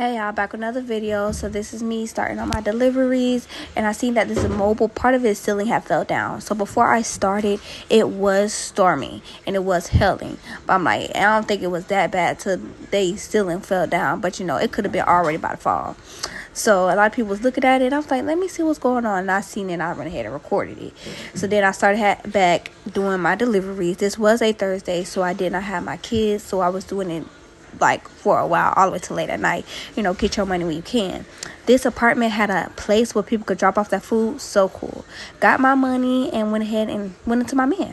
Hey y'all, back with another video. So this is me starting on my deliveries, and I seen that this mobile part of its ceiling had fell down. So before I started, it was storming and it was hailing, but I'm like, I don't think it was that bad till they ceiling fell down, but you know, it could have been already about to fall. So a lot of people was looking at it. I was like, let me see what's going on, and I seen it and I went ahead and recorded it. So then I started back doing my deliveries. This was a Thursday, so I did not have my kids, so I was doing it like for a while, all the way till late at night. You know, get your money when you can. This apartment had a place where people could drop off their food. So cool. Got my money and went ahead and went into my man.